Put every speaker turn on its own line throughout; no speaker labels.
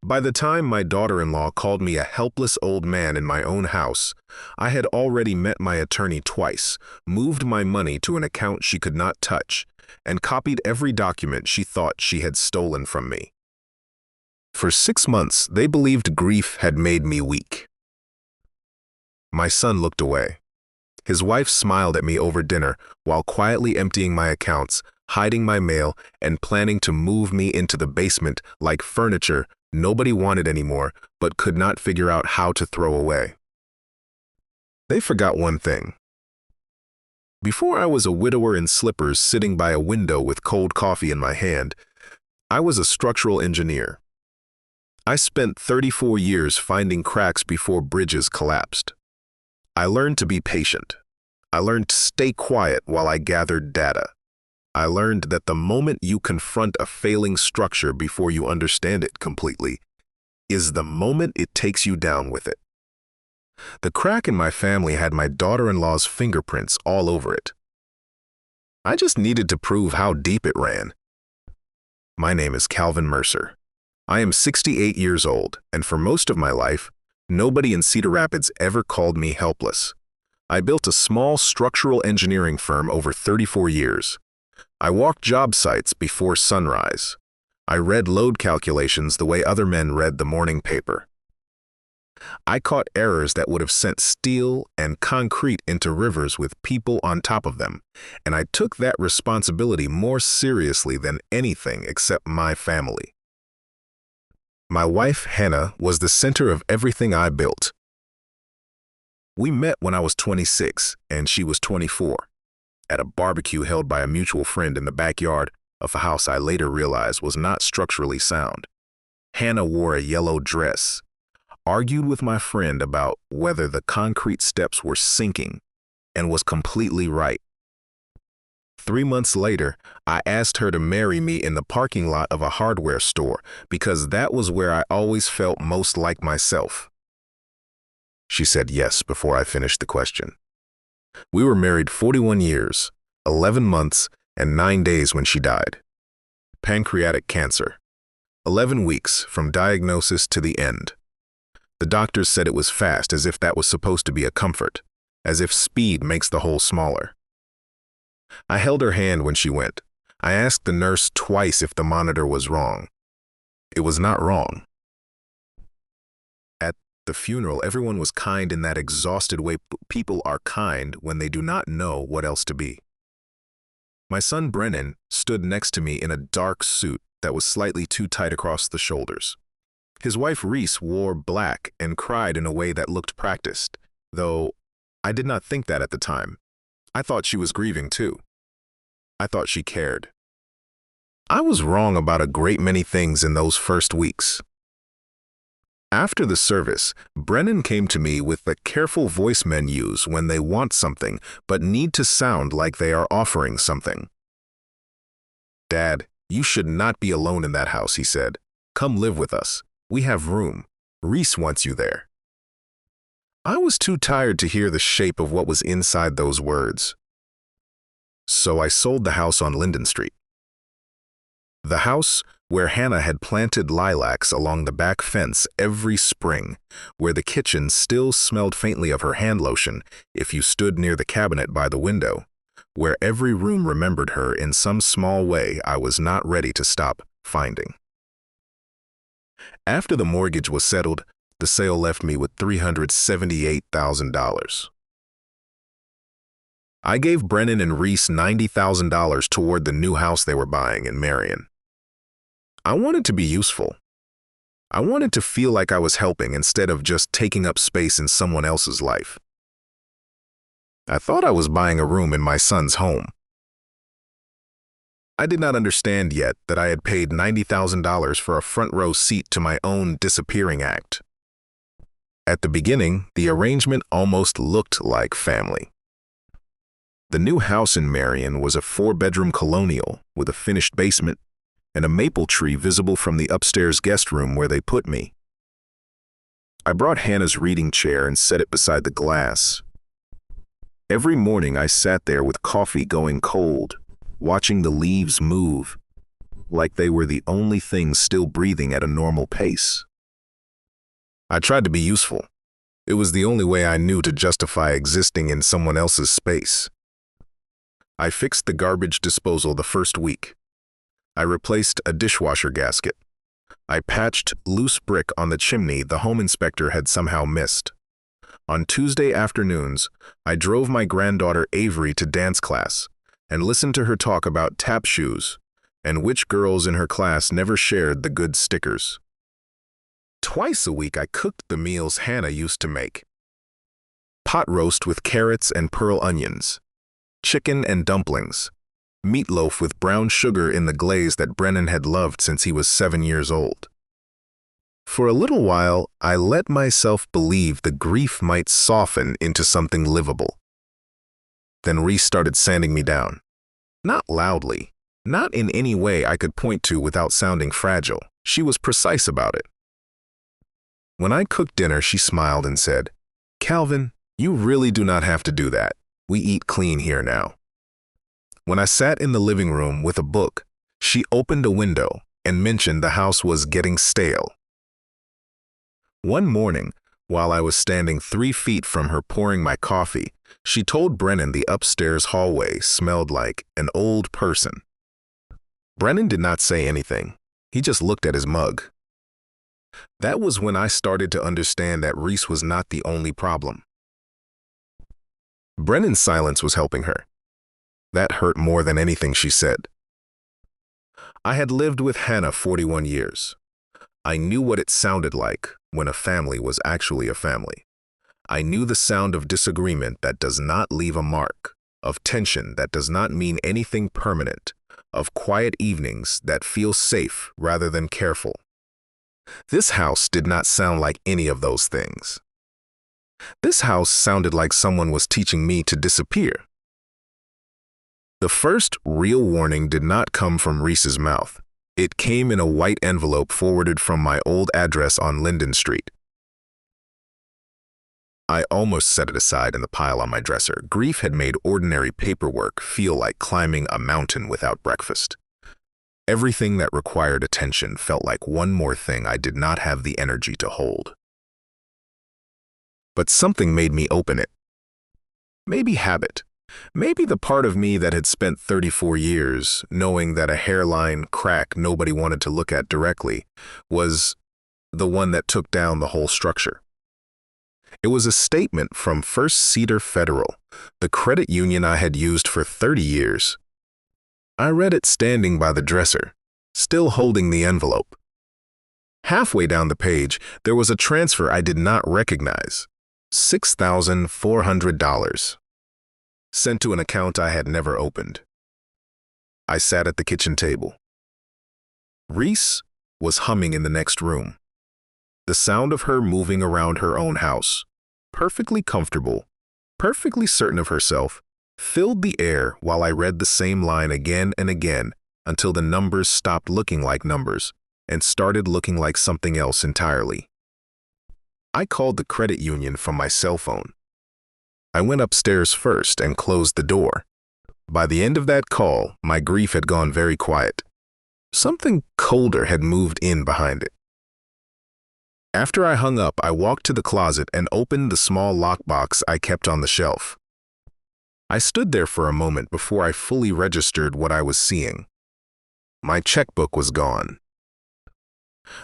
By the time my daughter-in-law called me a helpless old man in my own house, I had already met my attorney twice, moved my money to an account she could not touch, and copied every document she thought she had stolen from me. For 6 months, they believed grief had made me weak. My son looked away. His wife smiled at me over dinner while quietly emptying my accounts, hiding my mail, and planning to move me into the basement like furniture nobody wanted anymore but could not figure out how to throw away. They forgot one thing. Before I was a widower in slippers sitting by a window with cold coffee in my hand, I was a structural engineer. I spent 34 years finding cracks before bridges collapsed. I learned to be patient. I learned to stay quiet while I gathered data. I learned that the moment you confront a failing structure before you understand it completely is the moment it takes you down with it. The crack in my family had my daughter-in-law's fingerprints all over it. I just needed to prove how deep it ran. My name is Calvin Mercer. I am 68 years old, and for most of my life, nobody in Cedar Rapids ever called me helpless. I built a small structural engineering firm over 34 years. I walked job sites before sunrise. I read load calculations the way other men read the morning paper. I caught errors that would have sent steel and concrete into rivers with people on top of them, and I took that responsibility more seriously than anything except my family. My wife, Hannah, was the center of everything I built. We met when I was 26 and she was 24, at a barbecue held by a mutual friend in the backyard of a house I later realized was not structurally sound. Hannah wore a yellow dress, argued with my friend about whether the concrete steps were sinking, and was completely right. 3 months later, I asked her to marry me in the parking lot of a hardware store because that was where I always felt most like myself. She said yes before I finished the question. We were married 41 years, 11 months, and 9 days when she died. Pancreatic cancer. 11 weeks from diagnosis to the end. The doctors said it was fast, as if that was supposed to be a comfort, as if speed makes the hole smaller. I held her hand when she went. I asked the nurse twice if the monitor was wrong. It was not wrong. At the funeral, everyone was kind in that exhausted way people are kind when they do not know what else to be. My son Brennan stood next to me in a dark suit that was slightly too tight across the shoulders. His wife Reese wore black and cried in a way that looked practiced, though I did not think that at the time. I thought she was grieving too. I thought she cared. I was wrong about a great many things in those first weeks. After the service, Brennan came to me with the careful voice men use when they want something but need to sound like they are offering something. "Dad, you should not be alone in that house," he said. "Come live with us. We have room. Reese wants you there." I was too tired to hear the shape of what was inside those words. So I sold the house on Linden Street. The house where Hannah had planted lilacs along the back fence every spring, where the kitchen still smelled faintly of her hand lotion if you stood near the cabinet by the window, where every room remembered her in some small way I was not ready to stop finding. After the mortgage was settled, the sale left me with $378,000. I gave Brennan and Reese $90,000 toward the new house they were buying in Marion. I wanted to be useful. I wanted to feel like I was helping instead of just taking up space in someone else's life. I thought I was buying a room in my son's home. I did not understand yet that I had paid $90,000 for a front row seat to my own disappearing act. At the beginning, the arrangement almost looked like family. The new house in Marion was a 4-bedroom colonial with a finished basement and a maple tree visible from the upstairs guest room where they put me. I brought Hannah's reading chair and set it beside the glass. Every morning I sat there with coffee going cold, watching the leaves move, like they were the only things still breathing at a normal pace. I tried to be useful. It was the only way I knew to justify existing in someone else's space. I fixed the garbage disposal the first week. I replaced a dishwasher gasket. I patched loose brick on the chimney the home inspector had somehow missed. On Tuesday afternoons, I drove my granddaughter Avery to dance class and listened to her talk about tap shoes and which girls in her class never shared the good stickers. Twice a week I cooked the meals Hannah used to make. Pot roast with carrots and pearl onions, chicken and dumplings, meatloaf with brown sugar in the glaze that Brennan had loved since he was 7 years old. For a little while, I let myself believe the grief might soften into something livable. Then Reese started sanding me down. Not loudly, not in any way I could point to without sounding fragile. She was precise about it. When I cooked dinner, she smiled and said, "Calvin, you really do not have to do that. We eat clean here now." When I sat in the living room with a book, she opened a window and mentioned the house was getting stale. One morning, while I was standing 3 feet from her pouring my coffee, she told Brennan the upstairs hallway smelled like an old person. Brennan did not say anything. He just looked at his mug. That was when I started to understand that Reese was not the only problem. Brennan's silence was helping her. That hurt more than anything she said. I had lived with Hannah 41 years. I knew what it sounded like when a family was actually a family. I knew the sound of disagreement that does not leave a mark, of tension that does not mean anything permanent, of quiet evenings that feel safe rather than careful. This house did not sound like any of those things. This house sounded like someone was teaching me to disappear. The first real warning did not come from Reese's mouth. It came in a white envelope forwarded from my old address on Linden Street. I almost set it aside in the pile on my dresser. Grief had made ordinary paperwork feel like climbing a mountain without breakfast. Everything that required attention felt like one more thing I did not have the energy to hold. But something made me open it. Maybe habit. Maybe the part of me that had spent 34 years knowing that a hairline crack nobody wanted to look at directly was the one that took down the whole structure. It was a statement from First Cedar Federal, the credit union I had used for 30 years. I read it standing by the dresser, still holding the envelope. Halfway down the page, there was a transfer I did not recognize. $6,400. Sent to an account I had never opened. I sat at the kitchen table. Reese was humming in the next room. The sound of her moving around her own house, perfectly comfortable, perfectly certain of herself, filled the air while I read the same line again and again until the numbers stopped looking like numbers and started looking like something else entirely. I called the credit union from my cell phone. I went upstairs first and closed the door. By the end of that call, my grief had gone very quiet. Something colder had moved in behind it. After I hung up, I walked to the closet and opened the small lockbox I kept on the shelf. I stood there for a moment before I fully registered what I was seeing. My checkbook was gone.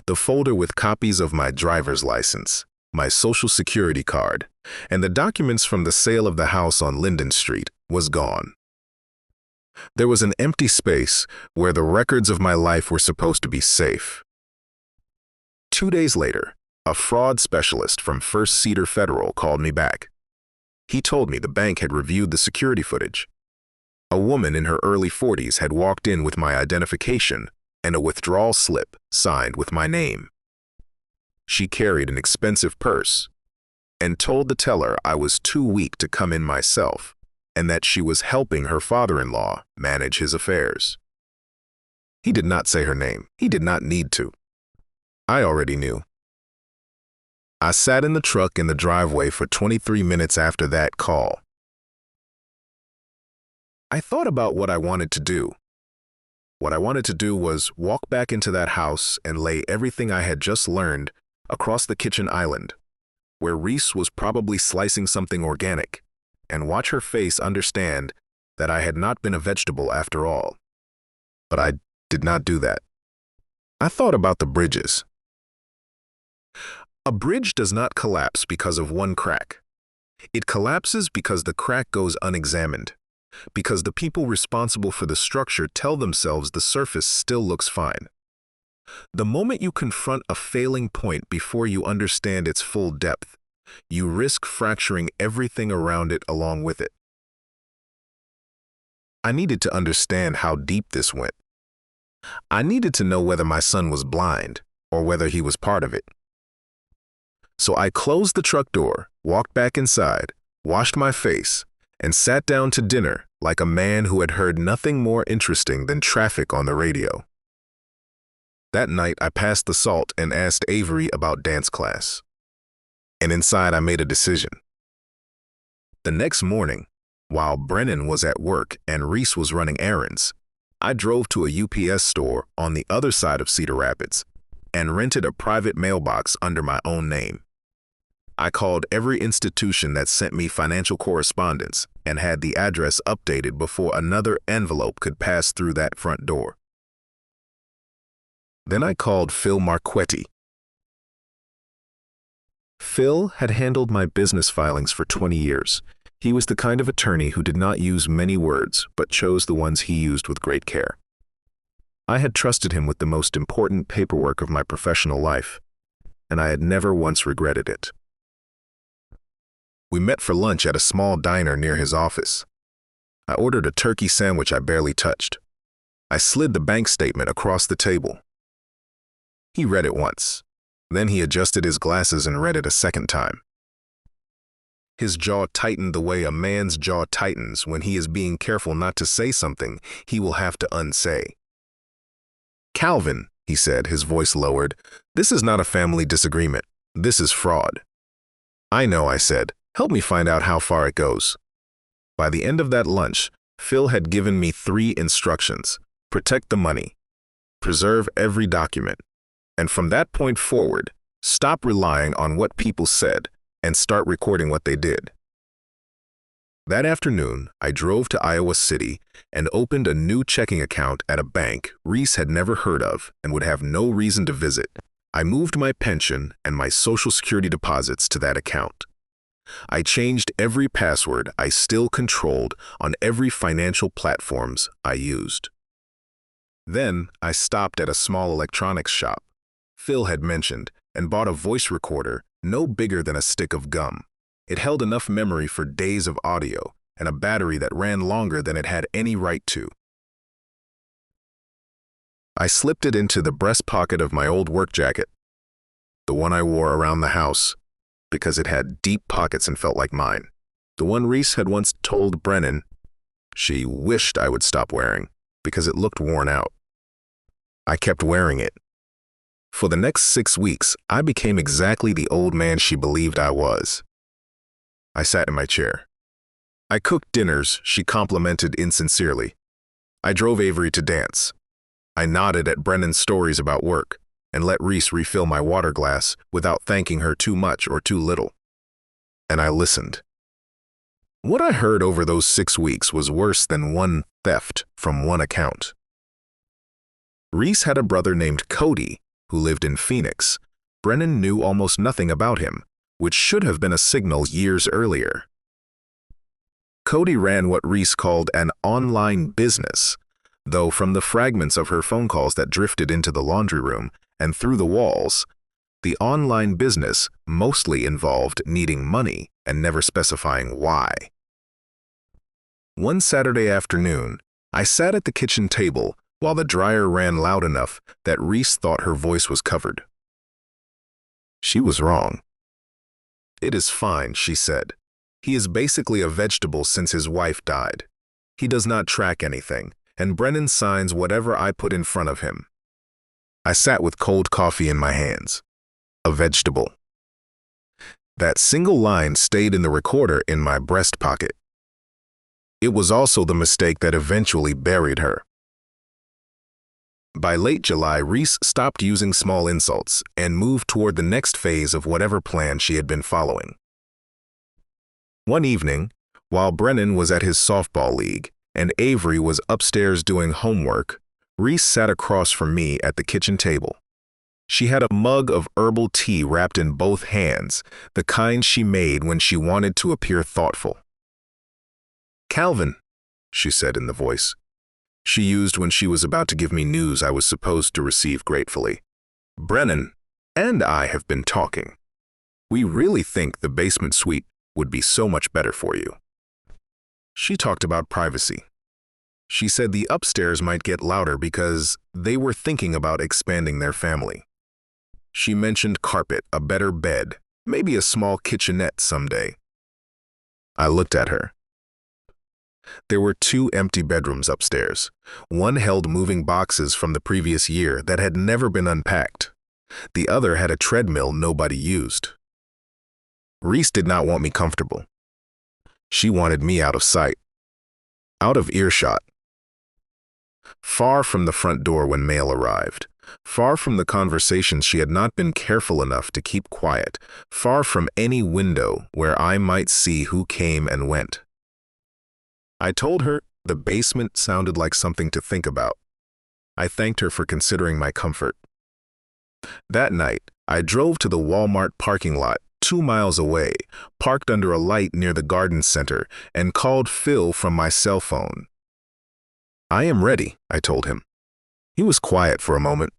The folder with copies of my driver's license, my social security card, and the documents from the sale of the house on Linden Street was gone. There was an empty space where the records of my life were supposed to be safe. 2 days later, a fraud specialist from First Cedar Federal called me back. He told me the bank had reviewed the security footage. A woman in her early 40s had walked in with my identification and a withdrawal slip signed with my name. She carried an expensive purse and told the teller I was too weak to come in myself and that she was helping her father-in-law manage his affairs. He did not say her name. He did not need to. I already knew. I sat in the truck in the driveway for 23 minutes after that call. I thought about what I wanted to do. What I wanted to do was walk back into that house and lay everything I had just learned across the kitchen island, where Reese was probably slicing something organic, and watch her face understand that I had not been a vegetable after all. But I did not do that. I thought about the bridges. A bridge does not collapse because of one crack. It collapses because the crack goes unexamined, because the people responsible for the structure tell themselves the surface still looks fine. The moment you confront a failing point before you understand its full depth, you risk fracturing everything around it along with it. I needed to understand how deep this went. I needed to know whether my son was blind or whether he was part of it. So I closed the truck door, walked back inside, washed my face, and sat down to dinner like a man who had heard nothing more interesting than traffic on the radio. That night, I passed the salt and asked Avery about dance class. And inside, I made a decision. The next morning, while Brennan was at work and Reese was running errands, I drove to a UPS store on the other side of Cedar Rapids and rented a private mailbox under my own name. I called every institution that sent me financial correspondence and had the address updated before another envelope could pass through that front door. Then I called Phil Marquetti. Phil had handled my business filings for 20 years. He was the kind of attorney who did not use many words, but chose the ones he used with great care. I had trusted him with the most important paperwork of my professional life, and I had never once regretted it. We met for lunch at a small diner near his office. I ordered a turkey sandwich I barely touched. I slid the bank statement across the table. He read it once. Then he adjusted his glasses and read it a second time. His jaw tightened the way a man's jaw tightens when he is being careful not to say something he will have to unsay. "Calvin," he said, his voice lowered, "this is not a family disagreement. This is fraud." "I know," I said. "Help me find out how far it goes." By the end of that lunch, Phil had given me 3 instructions: protect the money, preserve every document, and from that point forward, stop relying on what people said and start recording what they did. That afternoon, I drove to Iowa City and opened a new checking account at a bank Reese had never heard of and would have no reason to visit. I moved my pension and my Social Security deposits to that account. I changed every password I still controlled on every financial platforms I used. Then I stopped at a small electronics shop Phil had mentioned and bought a voice recorder no bigger than a stick of gum. It held enough memory for days of audio and a battery that ran longer than it had any right to. I slipped it into the breast pocket of my old work jacket, the one I wore around the house, because it had deep pockets and felt like mine. The one Reese had once told Brennan she wished I would stop wearing because it looked worn out. I kept wearing it. For the next 6 weeks, I became exactly the old man she believed I was. I sat in my chair. I cooked dinners she complimented insincerely. I drove Avery to dance. I nodded at Brennan's stories about work and let Reese refill my water glass without thanking her too much or too little. And I listened. What I heard over those 6 weeks was worse than one theft from one account. Reese had a brother named Cody who lived in Phoenix. Brennan knew almost nothing about him, which should have been a signal years earlier. Cody ran what Reese called an online business, though from the fragments of her phone calls that drifted into the laundry room and through the walls, the online business mostly involved needing money and never specifying why. One Saturday afternoon, I sat at the kitchen table while the dryer ran loud enough that Reese thought her voice was covered. She was wrong. "It is fine," she said. "He is basically a vegetable since his wife died. He does not track anything, and Brennan signs whatever I put in front of him." I sat with cold coffee in my hands. A vegetable. That single line stayed in the recorder in my breast pocket. It was also the mistake that eventually buried her. By late July, Reese stopped using small insults and moved toward the next phase of whatever plan she had been following. One evening, while Brennan was at his softball league and Avery was upstairs doing homework, Reese sat across from me at the kitchen table. She had a mug of herbal tea wrapped in both hands, the kind she made when she wanted to appear thoughtful. "Calvin," she said in the voice she used when she was about to give me news I was supposed to receive gratefully. "Brennan and I have been talking. We really think the basement suite would be so much better for you." She talked about privacy. She said the upstairs might get louder because they were thinking about expanding their family. She mentioned carpet, a better bed, maybe a small kitchenette someday. I looked at her. There were 2 empty bedrooms upstairs. One held moving boxes from the previous year that had never been unpacked. The other had a treadmill nobody used. Reese did not want me comfortable. She wanted me out of sight, out of earshot. Far from the front door when mail arrived, far from the conversations she had not been careful enough to keep quiet, far from any window where I might see who came and went. I told her the basement sounded like something to think about. I thanked her for considering my comfort. That night, I drove to the Walmart parking lot 2 miles away, parked under a light near the garden center, and called Phil from my cell phone. "I am ready," I told him. He was quiet for a moment.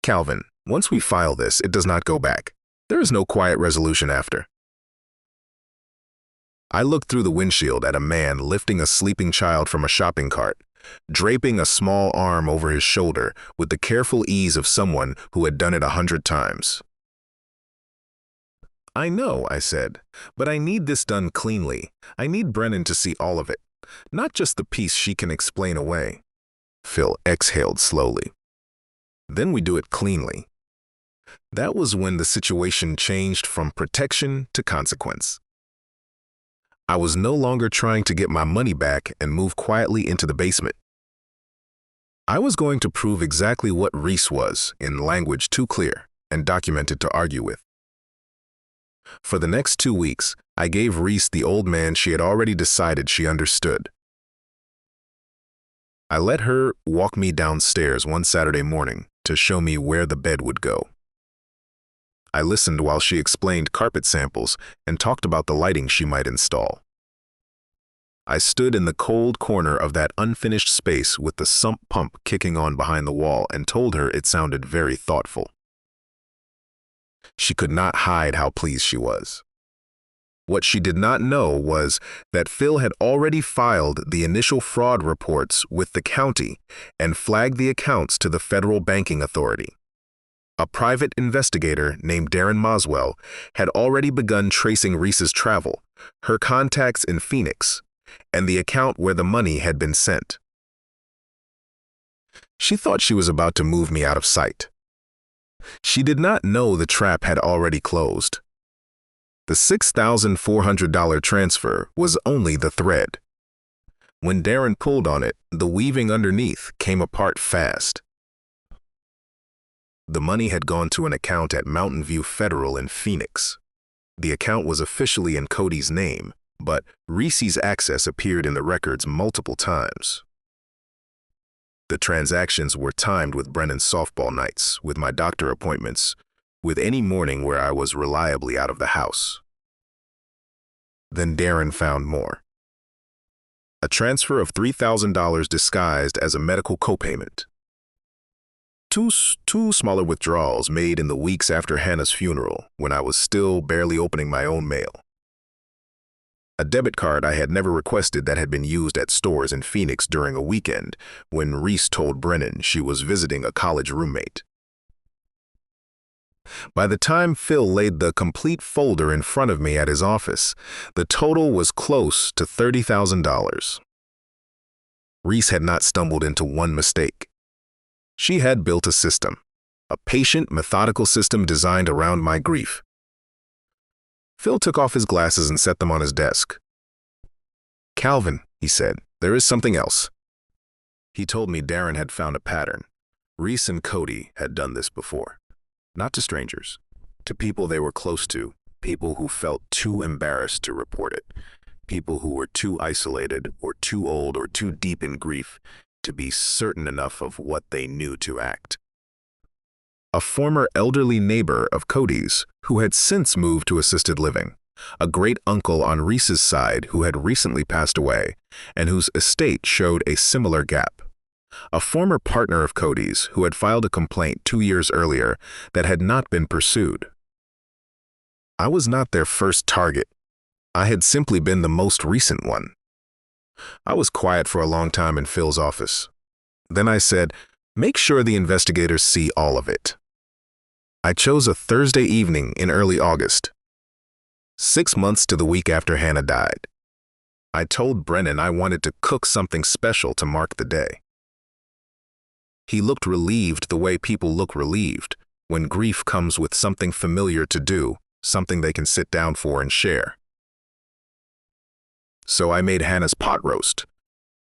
"Calvin, once we file this, it does not go back. There is no quiet resolution after." I looked through the windshield at a man lifting a sleeping child from a shopping cart, draping a small arm over his shoulder with the careful ease of someone who had done it 100 times. "I know," I said, "but I need this done cleanly. I need Brennan to see all of it, not just the piece she can explain away." Phil exhaled slowly. "Then we do it cleanly." That was when the situation changed from protection to consequence. I was no longer trying to get my money back and move quietly into the basement. I was going to prove exactly what Reese was in language too clear and documented to argue with. For the next 2 weeks, I gave Reese the old man she had already decided she understood. I let her walk me downstairs one Saturday morning to show me where the bed would go. I listened while she explained carpet samples and talked about the lighting she might install. I stood in the cold corner of that unfinished space with the sump pump kicking on behind the wall and told her it sounded very thoughtful. She could not hide how pleased she was. What she did not know was that Phil had already filed the initial fraud reports with the county and flagged the accounts to the Federal Banking Authority. A private investigator named Darren Moswell had already begun tracing Reese's travel, her contacts in Phoenix, and the account where the money had been sent. She thought she was about to move me out of sight. She did not know the trap had already closed. The $6,400 transfer was only the thread. When Darren pulled on it, the weaving underneath came apart fast. The money had gone to an account at Mountain View Federal in Phoenix. The account was officially in Cody's name, but Reese's access appeared in the records multiple times. The transactions were timed with Brennan's softball nights, with my doctor appointments, with any morning where I was reliably out of the house. Then Darren found more. A transfer of $3,000 disguised as a medical copayment. Two smaller withdrawals made in the weeks after Hannah's funeral, when I was still barely opening my own mail. A debit card I had never requested that had been used at stores in Phoenix during a weekend when Reese told Brennan she was visiting a college roommate. By the time Phil laid the complete folder in front of me at his office, the total was close to $30,000. Reese had not stumbled into one mistake. She had built a system, a patient, methodical system designed around my grief. Phil took off his glasses and set them on his desk. "Calvin," he said, "there is something else." He told me Darren had found a pattern. Reese and Cody had done this before. Not to strangers. To people they were close to. People who felt too embarrassed to report it. People who were too isolated or too old or too deep in grief to be certain enough of what they knew to act. A former elderly neighbor of Cody's who had since moved to assisted living. A great uncle on Reese's side who had recently passed away and whose estate showed a similar gap. A former partner of Cody's who had filed a complaint 2 years earlier that had not been pursued. I was not their first target. I had simply been the most recent one. I was quiet for a long time in Phil's office. Then I said, "Make sure the investigators see all of it." I chose a Thursday evening in early August, 6 months to the week after Hannah died. I told Brennan I wanted to cook something special to mark the day. He looked relieved the way people look relieved when grief comes with something familiar to do, something they can sit down for and share. So I made Hannah's pot roast.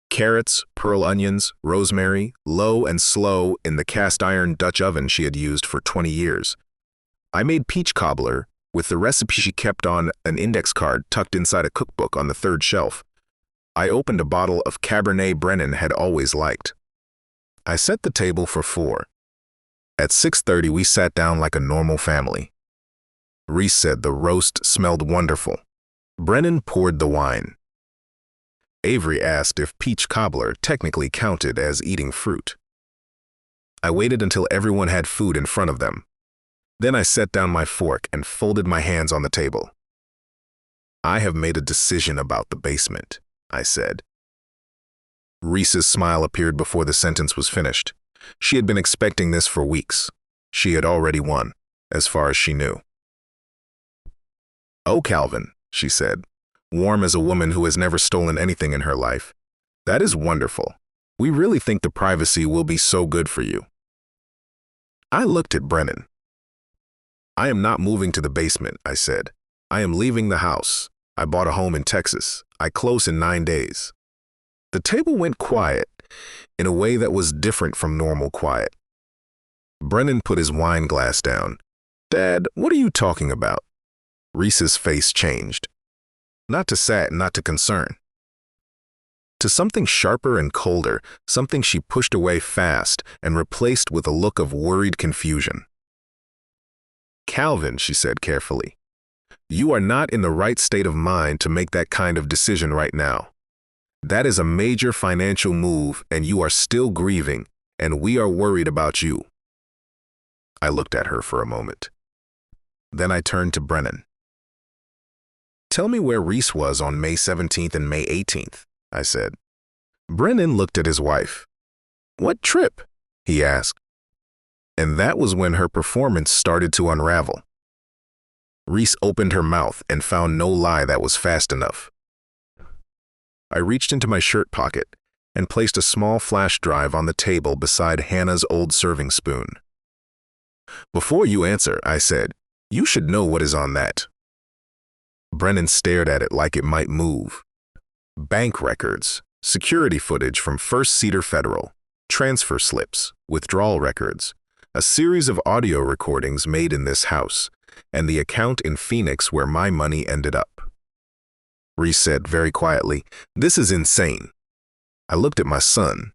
Carrots, pearl onions, rosemary, low and slow in the cast iron Dutch oven she had used for 20 years. I made peach cobbler with the recipe she kept on an index card tucked inside a cookbook on the 3rd shelf. I opened a bottle of Cabernet Brennan had always liked. I set the table for 4. At 6:30 we sat down like a normal family. Reese said the roast smelled wonderful. Brennan poured the wine. Avery asked if peach cobbler technically counted as eating fruit. I waited until everyone had food in front of them. Then I set down my fork and folded my hands on the table. "I have made a decision about the basement," I said. Reese's smile appeared before the sentence was finished. She had been expecting this for weeks. She had already won, as far as she knew. "Oh, Calvin," she said, warm as a woman who has never stolen anything in her life. "That is wonderful. We really think the privacy will be so good for you." I looked at Brennan. "I am not moving to the basement," I said. "I am leaving the house. I bought a home in Texas. I close in 9 days." The table went quiet in a way that was different from normal quiet. Brennan put his wine glass down. "Dad, what are you talking about?" Reese's face changed. Not to sad, not to concern. To something sharper and colder, something she pushed away fast and replaced with a look of worried confusion. "Calvin," she said carefully, "you are not in the right state of mind to make that kind of decision right now. That is a major financial move and you are still grieving, and we are worried about you." I looked at her for a moment. Then I turned to Brennan. "Tell me where Reese was on May 17th and May 18th, I said. Brennan looked at his wife. "What trip?" he asked. And that was when her performance started to unravel. Reese opened her mouth and found no lie that was fast enough. I reached into my shirt pocket and placed a small flash drive on the table beside Hannah's old serving spoon. "Before you answer," I said, "you should know what is on that." Brennan stared at it like it might move. Bank records, security footage from First Cedar Federal, transfer slips, withdrawal records, a series of audio recordings made in this house, and the account in Phoenix where my money ended up. Reese said very quietly, "This is insane." I looked at my son.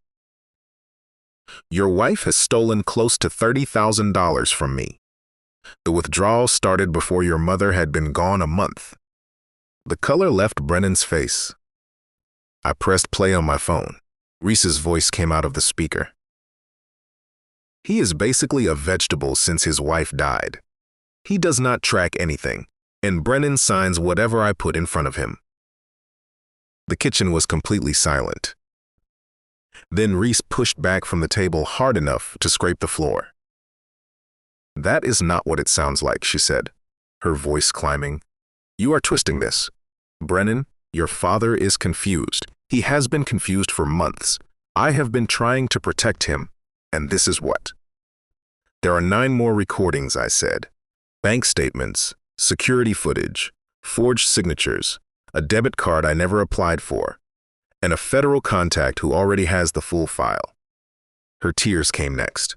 "Your wife has stolen close to $30,000 from me. The withdrawal started before your mother had been gone a month." The color left Brennan's face. I pressed play on my phone. Reese's voice came out of the speaker. "He is basically a vegetable since his wife died. He does not track anything, and Brennan signs whatever I put in front of him." The kitchen was completely silent. Then Reese pushed back from the table hard enough to scrape the floor. "That is not what it sounds like," she said, her voice climbing. "You are twisting this. Brennan, your father is confused. He has been confused for months. I have been trying to protect him, and this is what." "There are 9 more recordings," I said. "Bank statements, security footage, forged signatures, a debit card I never applied for, and a federal contact who already has the full file. Her tears came next.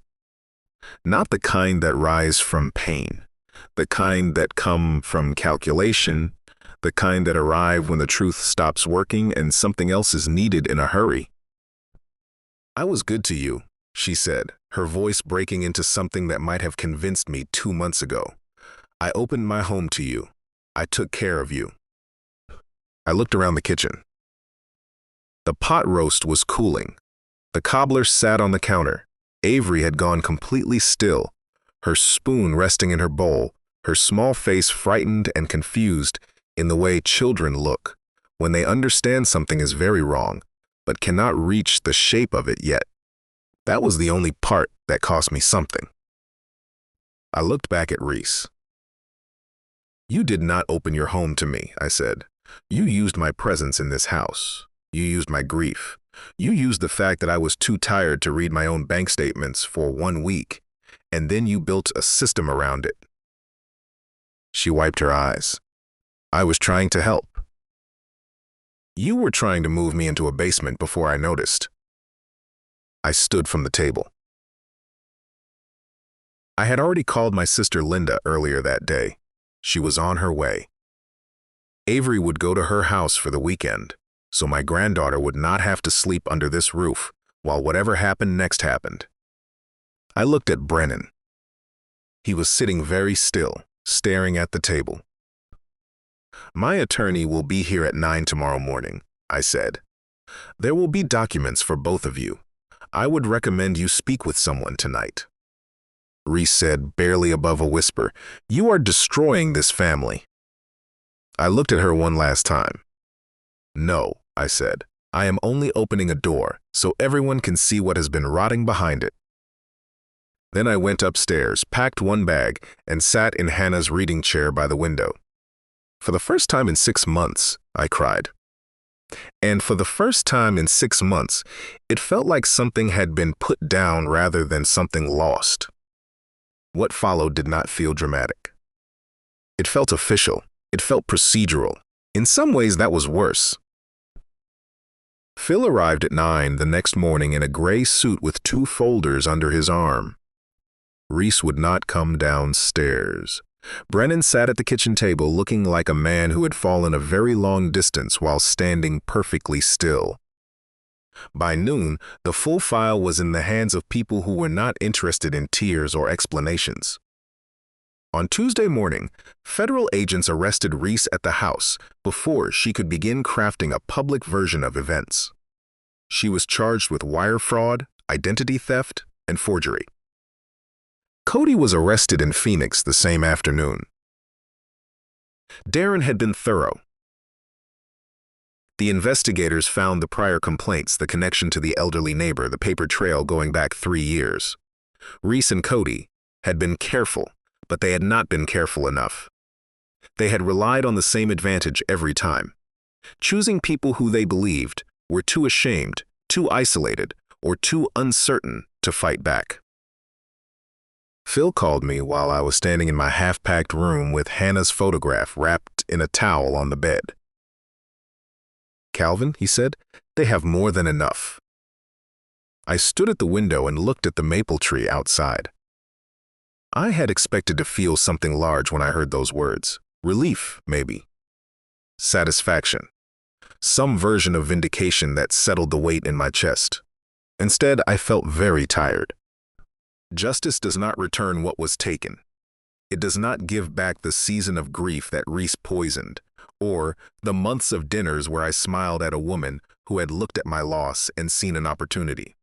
Not the kind that rise from pain, the kind that come from calculation, the kind that arrive when the truth stops working and something else is needed in a hurry. "I was good to you," she said, her voice breaking into something that might have convinced me 2 months ago. "I opened my home to you. I took care of you." I looked around the kitchen. The pot roast was cooling. The cobbler sat on the counter. Avery had gone completely still, her spoon resting in her bowl, her small face frightened and confused in the way children look when they understand something is very wrong, but cannot reach the shape of it yet. That was the only part that cost me something. I looked back at Reese. "You did not open your home to me," I said. "You used my presence in this house. You used my grief. You used the fact that I was too tired to read my own bank statements for 1 week, and then you built a system around it." She wiped her eyes. "I was trying to help. You were trying to move me into a basement before I noticed." I stood from the table. I had already called my sister Linda earlier that day. She was on her way. Avery would go to her house for the weekend, so my granddaughter would not have to sleep under this roof while whatever happened next happened. I looked at Brennan. He was sitting very still, staring at the table. "My attorney will be here at 9 tomorrow morning," I said. "There will be documents for both of you. I would recommend you speak with someone tonight." Reese said, barely above a whisper, "You are destroying this family." I looked at her one last time. "No," I said. "I am only opening a door so everyone can see what has been rotting behind it." Then I went upstairs, packed one bag, and sat in Hannah's reading chair by the window. "For the first time in 6 months," I cried. And for the first time in 6 months, it felt like something had been put down rather than something lost. What followed did not feel dramatic. It felt official. It felt procedural. In some ways, that was worse. Phil arrived at 9 the next morning in a gray suit with 2 folders under his arm. Reese would not come downstairs. Brennan sat at the kitchen table looking like a man who had fallen a very long distance while standing perfectly still. By noon, the full file was in the hands of people who were not interested in tears or explanations. On Tuesday morning, federal agents arrested Reese at the house before she could begin crafting a public version of events. She was charged with wire fraud, identity theft, and forgery. Cody was arrested in Phoenix the same afternoon. Darren had been thorough. The investigators found the prior complaints, the connection to the elderly neighbor, the paper trail going back 3 years. Reese and Cody had been careful, but they had not been careful enough. They had relied on the same advantage every time, choosing people who they believed were too ashamed, too isolated, or too uncertain to fight back. Phil called me while I was standing in my half-packed room with Hannah's photograph wrapped in a towel on the bed. "Calvin," he said, "they have more than enough." I stood at the window and looked at the maple tree outside. I had expected to feel something large when I heard those words. Relief, maybe. Satisfaction. Some version of vindication that settled the weight in my chest. Instead, I felt very tired. Justice does not return what was taken. It does not give back the season of grief that Reese poisoned, or the months of dinners where I smiled at a woman who had looked at my loss and seen an opportunity.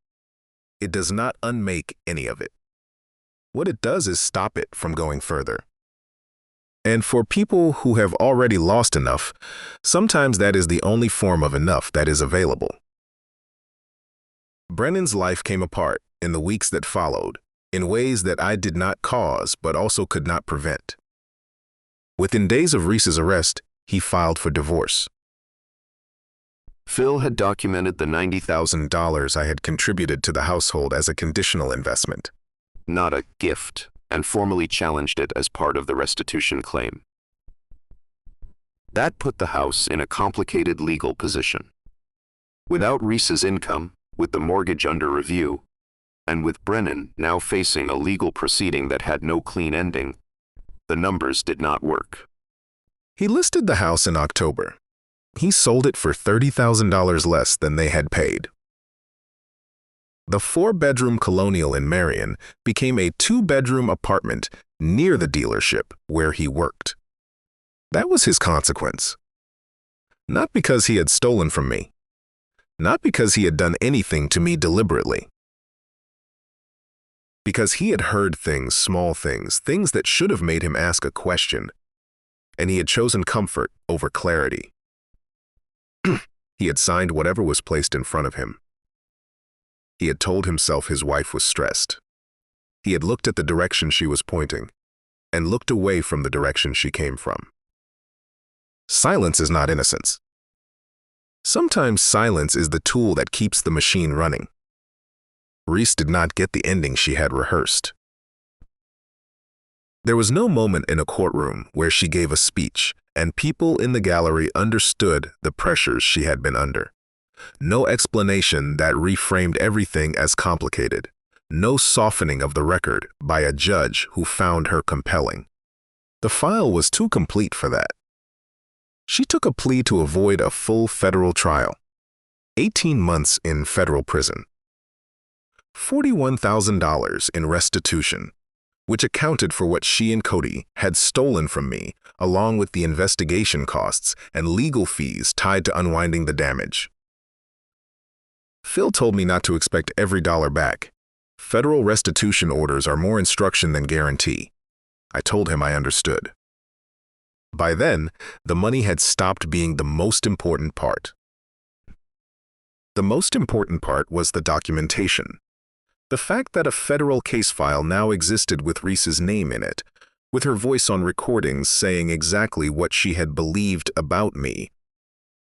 It does not unmake any of it. What it does is stop it from going further. And for people who have already lost enough, sometimes that is the only form of enough that is available. Brennan's life came apart in the weeks that followed, in ways that I did not cause but also could not prevent. Within days of Reese's arrest, he filed for divorce. Phil had documented the $90,000 I had contributed to the household as a conditional investment, not a gift, and formally challenged it as part of the restitution claim. That put the house in a complicated legal position.
Without Reese's income, with the mortgage under review, and with Brennan now facing a legal proceeding that had no clean ending, the numbers did not work.
He listed the house in October. He sold it for $30,000 less than they had paid. The 4-bedroom colonial in Marion became a 2-bedroom apartment near the dealership where he worked. That was his consequence. Not because he had stolen from me. Not because he had done anything to me deliberately. Because he had heard things, small things, things that should have made him ask a question, and he had chosen comfort over clarity. He had signed whatever was placed in front of him. He had told himself his wife was stressed. He had looked at the direction she was pointing and looked away from the direction she came from. Silence is not innocence. Sometimes silence is the tool that keeps the machine running. Reese did not get the ending she had rehearsed. There was no moment in a courtroom where she gave a speech and people in the gallery understood the pressures she had been under. No explanation that reframed everything as complicated. No softening of the record by a judge who found her compelling. The file was too complete for that. She took a plea to avoid a full federal trial. 18 months in federal prison. $41,000 in restitution, which accounted for what she and Cody had stolen from me, along with the investigation costs and legal fees tied to unwinding the damage. Phil told me not to expect every dollar back. Federal restitution orders are more instruction than guarantee. I told him I understood. By then, the money had stopped being the most important part. The most important part was the documentation. The fact that a federal case file now existed with Reese's name in it, with her voice on recordings saying exactly what she had believed about me,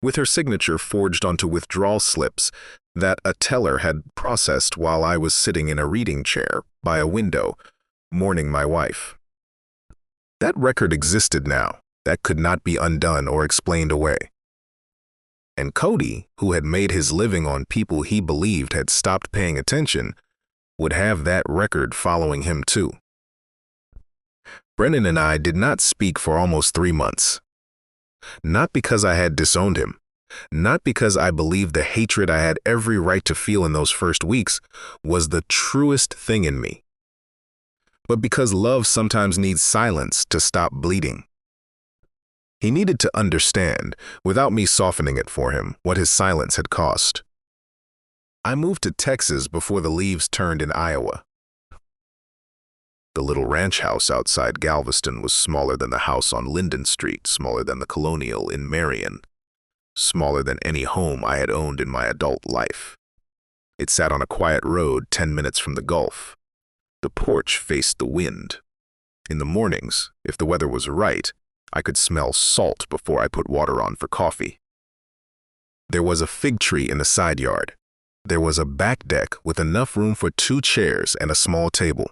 with her signature forged onto withdrawal slips that a teller had processed while I was sitting in a reading chair by a window, mourning my wife. That record existed now. That could not be undone or explained away. And Cody, who had made his living on people he believed had stopped paying attention, would have that record following him too. Brennan and I did not speak for almost 3 months. Not because I had disowned him, not because I believed the hatred I had every right to feel in those first weeks was the truest thing in me, but because love sometimes needs silence to stop bleeding. He needed to understand, without me softening it for him, what his silence had cost. I moved to Texas before the leaves turned in Iowa. The little ranch house outside Galveston was smaller than the house on Linden Street, smaller than the Colonial in Marion, smaller than any home I had owned in my adult life. It sat on a quiet road 10 minutes from the Gulf. The porch faced the wind. In the mornings, if the weather was right, I could smell salt before I put water on for coffee. There was a fig tree in the side yard. There was a back deck with enough room for 2 chairs and a small table.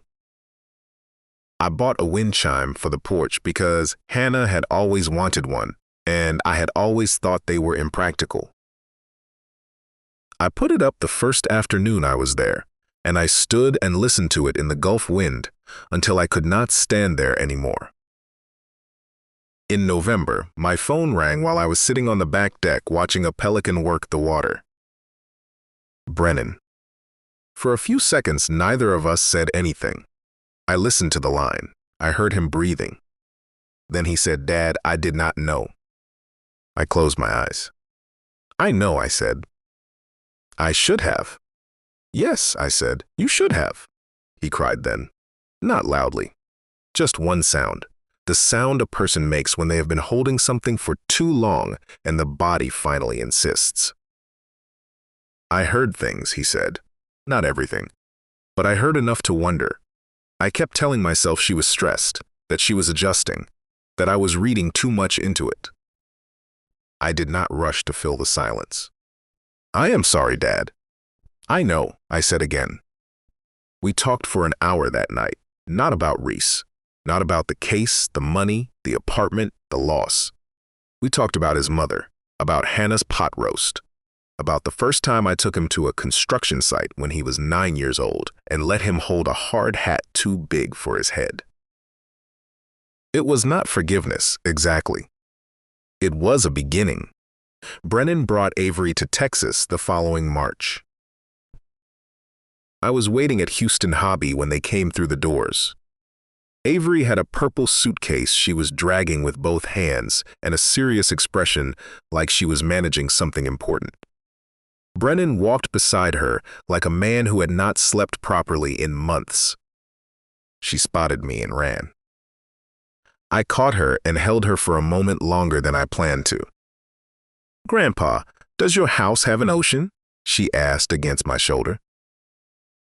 I bought a wind chime for the porch because Hannah had always wanted one, and I had always thought they were impractical. I put it up the first afternoon I was there, and I stood and listened to it in the Gulf wind until I could not stand there anymore. In November, my phone rang while I was sitting on the back deck watching a pelican work the water. Brennan. For a few seconds, neither of us said anything. I listened to the line. I heard him breathing. Then he said, "Dad, I did not know." I closed my eyes. "I know," I said. "I should have." "Yes," I said, "you should have." He cried then. Not loudly. Just one sound. The sound a person makes when they have been holding something for too long and the body finally insists. "I heard things," he said. "Not everything. But I heard enough to wonder. I kept telling myself she was stressed, that she was adjusting, that I was reading too much into it." I did not rush to fill the silence. "I am sorry, Dad." "I know," I said again. We talked for an hour that night, not about Reese, not about the case, the money, the apartment, the loss. We talked about his mother, about Hannah's pot roast. about the first time I took him to a construction site when he was 9 years old and let him hold a hard hat too big for his head. It was not forgiveness, exactly. It was a beginning. Brennan brought Avery to Texas the following March. I was waiting at Houston Hobby when they came through the doors. Avery had a purple suitcase she was dragging with both hands and a serious expression like she was managing something important. Brennan walked beside her like a man who had not slept properly in months. She spotted me and ran. I caught her and held her for a moment longer than I planned to. "Grandpa, does your house have an ocean?" she asked against my shoulder.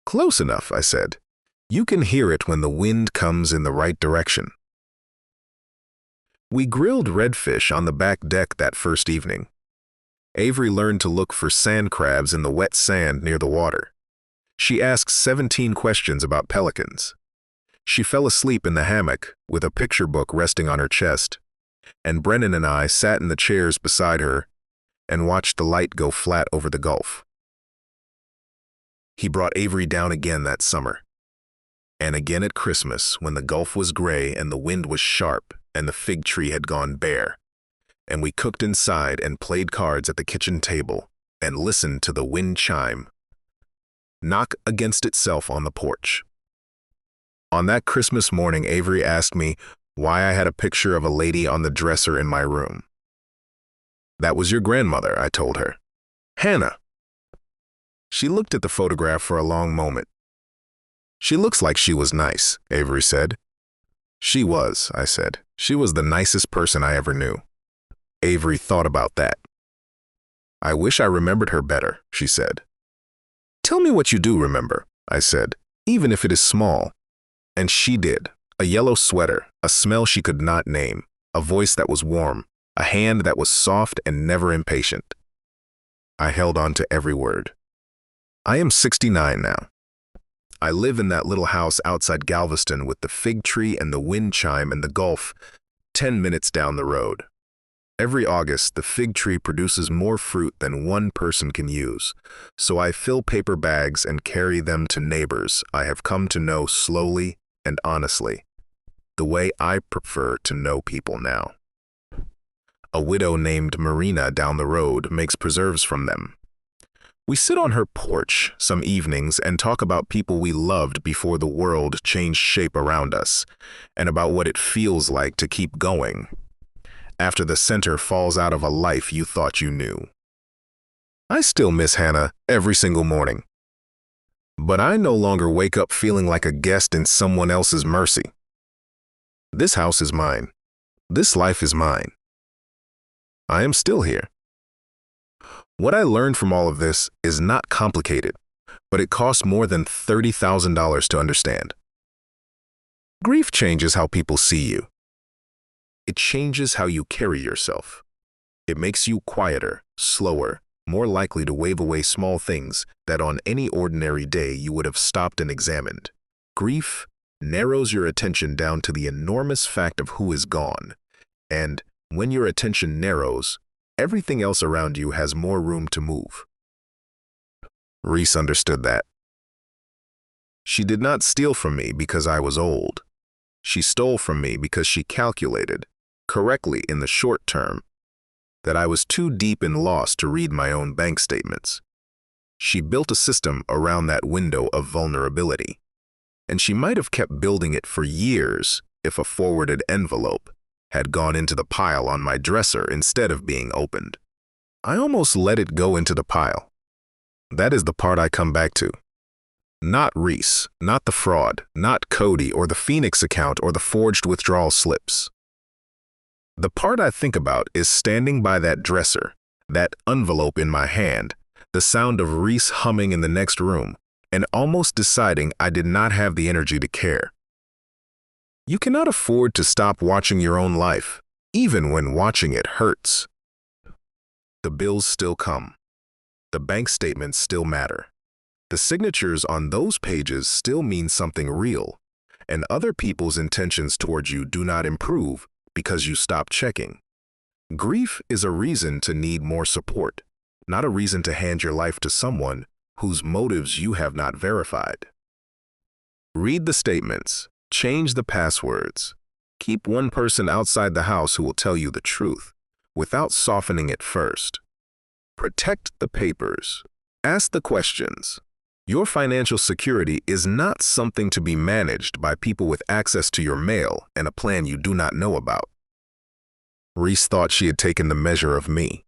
"Close enough," I said. "You can hear it when the wind comes in the right direction." We grilled redfish on the back deck that first evening. Avery learned to look for sand crabs in the wet sand near the water. She asked 17 questions about pelicans. She fell asleep in the hammock with a picture book resting on her chest, and Brennan and I sat in the chairs beside her and watched the light go flat over the Gulf. He brought Avery down again that summer, and again at Christmas when the Gulf was gray and the wind was sharp and the fig tree had gone bare, and we cooked inside and played cards at the kitchen table and listened to the wind chime knock against itself on the porch. On that Christmas morning, Avery asked me why I had a picture of a lady on the dresser in my room. "That was your grandmother," I told her. "Hannah." She looked at the photograph for a long moment. "She looks like she was nice," Avery said. "She was," I said. "She was the nicest person I ever knew." Avery thought about that. "I wish I remembered her better," she said. "Tell me what you do remember," I said, "even if it is small." And she did. A yellow sweater, a smell she could not name, a voice that was warm, a hand that was soft and never impatient. I held on to every word. I am 69 now. I live in that little house outside Galveston with the fig tree and the wind chime and the Gulf 10 minutes down the road. Every August, the fig tree produces more fruit than one person can use, so I fill paper bags and carry them to neighbors I have come to know slowly and honestly, the way I prefer to know people now. A widow named Marina down the road makes preserves from them. We sit on her porch some evenings and talk about people we loved before the world changed shape around us, and about what it feels like to keep going after the center falls out of a life you thought you knew. I still miss Hannah every single morning. But I no longer wake up feeling like a guest in someone else's mercy. This house is mine. This life is mine. I am still here. What I learned from all of this is not complicated, but it costs more than $30,000 to understand. Grief changes how people see you. It changes how you carry yourself. It makes you quieter, slower, more likely to wave away small things that on any ordinary day you would have stopped and examined. Grief narrows your attention down to the enormous fact of who is gone, and when your attention narrows, everything else around you has more room to move. Reese understood that. She did not steal from me because I was old. She stole from me because she calculated, correctly in the short term, that I was too deep in loss to read my own bank statements. She built a system around that window of vulnerability, and she might have kept building it for years if a forwarded envelope had gone into the pile on my dresser instead of being opened. I almost let it go into the pile. That is the part I come back to. Not Reese, not the fraud, not Cody or the Phoenix account or the forged withdrawal slips. The part I think about is standing by that dresser, that envelope in my hand, the sound of Reese humming in the next room, and almost deciding I did not have the energy to care. You cannot afford to stop watching your own life, even when watching it hurts. The bills still come. The bank statements still matter. The signatures on those pages still mean something real, and other people's intentions towards you do not improve because you stop checking. Grief is a reason to need more support, not a reason to hand your life to someone whose motives you have not verified. Read the statements, change the passwords. Keep one person outside the house who will tell you the truth, without softening it first. Protect the papers. Ask the questions. Your financial security is not something to be managed by people with access to your mail and a plan you do not know about. Reese thought she had taken the measure of me.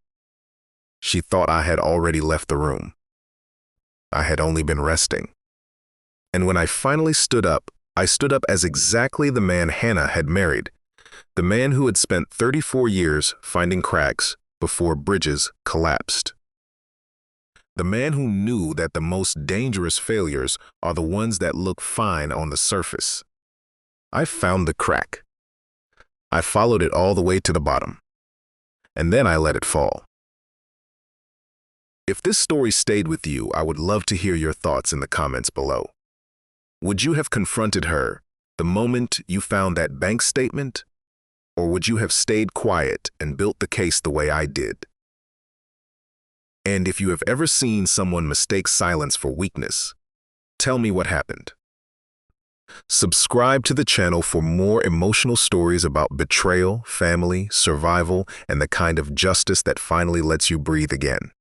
She thought I had already left the room. I had only been resting. And when I finally stood up, I stood up as exactly the man Hannah had married, the man who had spent 34 years finding cracks before bridges collapsed. The man who knew that the most dangerous failures are the ones that look fine on the surface. I found the crack. I followed it all the way to the bottom, and then I let it fall. If this story stayed with you, I would love to hear your thoughts in the comments below. Would you have confronted her the moment you found that bank statement? Or would you have stayed quiet and built the case the way I did? And if you have ever seen someone mistake silence for weakness, tell me what happened. Subscribe to the channel for more emotional stories about betrayal, family, survival, and the kind of justice that finally lets you breathe again.